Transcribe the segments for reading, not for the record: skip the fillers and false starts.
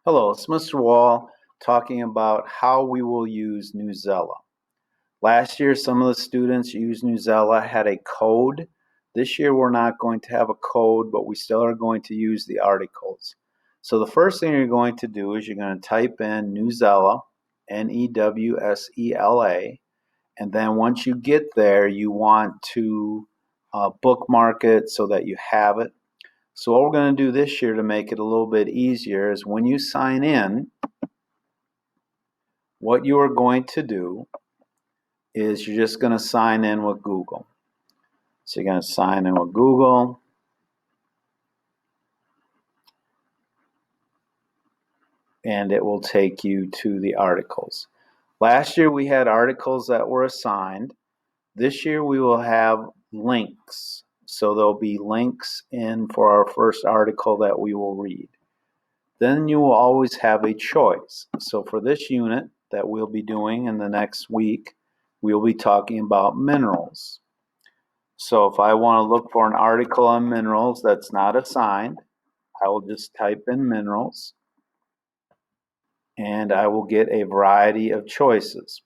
Hello, it's Mr. Wall talking about how we will use Newsela. Last year, some of the students used Newsela had a code. This year, we're not going to have a code, but we still are going to use the articles. So the first thing you're going to do is you're going to type in Newsela, Newsela, and then once you get there, you want to bookmark it so that you have it. So what we're going to do this year to make it a little bit easier is when you sign in, what you are going to do is you're just going to sign in with Google. So you're going to sign in with Google. And it will take you to the articles. Last year we had articles that were assigned. This year we will have links. So there'll be links in for our first article that we will read. Then you will always have a choice. So for this unit that we'll be doing in the next week, we'll be talking about minerals. So if I want to look for an article on minerals that's not assigned, I will just type in minerals and I will get a variety of choices.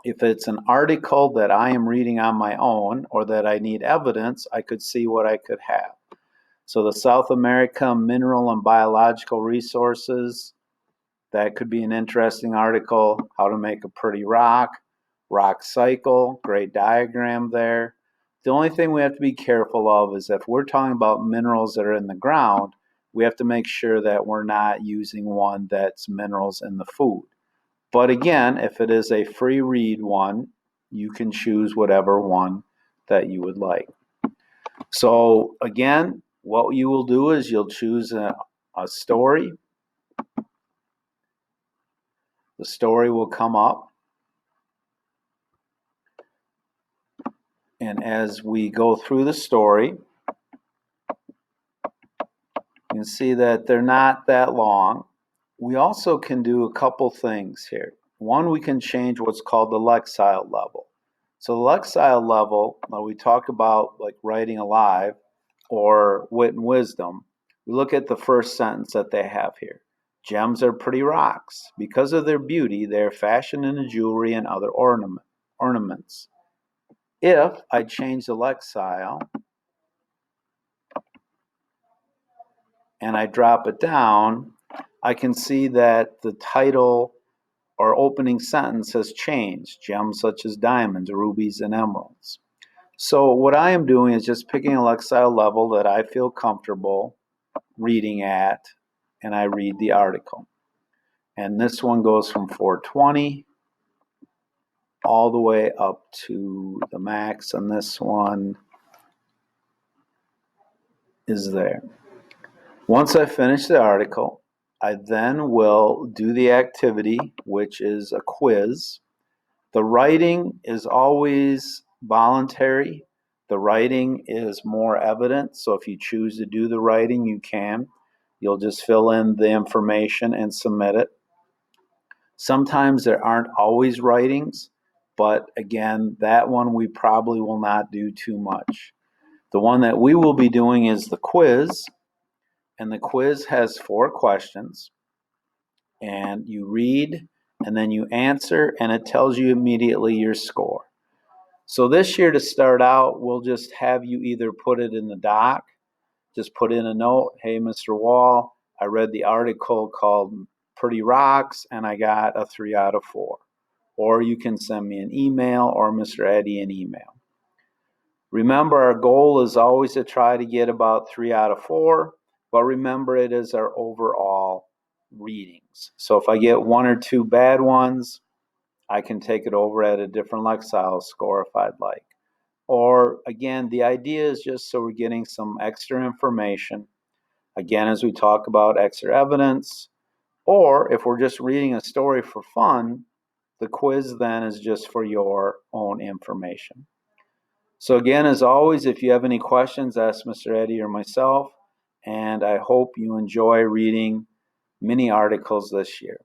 If it's an article that I am reading on my own or that I need evidence, I could see what I could have. So the South America Mineral and Biological Resources, that could be an interesting article. How to make a pretty rock cycle, great diagram there. The only thing we have to be careful of is if we're talking about minerals that are in the ground, we have to make sure that we're not using one that's minerals in the food. But again, if it is a free read one, you can choose whatever one that you would like. So again, what you will do is you'll choose a story. The story will come up. And as we go through the story, you can see that they're not that long. We also can do a couple things here. One, we can change what's called the lexile level. So the lexile level, we talk about like writing alive or wit and wisdom. We look at the first sentence that they have here. Gems are pretty rocks. Because of their beauty, they are fashioned into jewelry and other ornaments. If I change the lexile and I drop it down, I can see that the title or opening sentence has changed. Gems such as diamonds, rubies, and emeralds. So what I am doing is just picking a lexile level that I feel comfortable reading at, and I read the article. And this one goes from 420 all the way up to the max, and this one is there. Once I finish the article, I then will do the activity, which is a quiz. The writing is always voluntary. The writing is more evident, so if you choose to do the writing, you can. You'll just fill in the information and submit it. Sometimes there aren't always writings, but again, that one we probably will not do too much. The one that we will be doing is the quiz, and the quiz has 4 questions, and you read and then you answer, and it tells you immediately your score. So this year, to start out, we'll just have you either put it in the doc, just put in a note, hey, Mr. Wall, I read the article called Pretty Rocks, and I got a 3 out of 4. Or you can send me an email or Mr. Eddie an email. Remember, our goal is always to try to get about 3 out of 4, but remember it is our overall readings. So if I get 1 or 2 bad ones, I can take it over at a different lexile score if I'd like. Or again, the idea is just so we're getting some extra information. Again, as we talk about extra evidence, or if we're just reading a story for fun, the quiz then is just for your own information. So again, as always, if you have any questions, ask Mr. Eddie or myself, and I hope you enjoy reading many articles this year.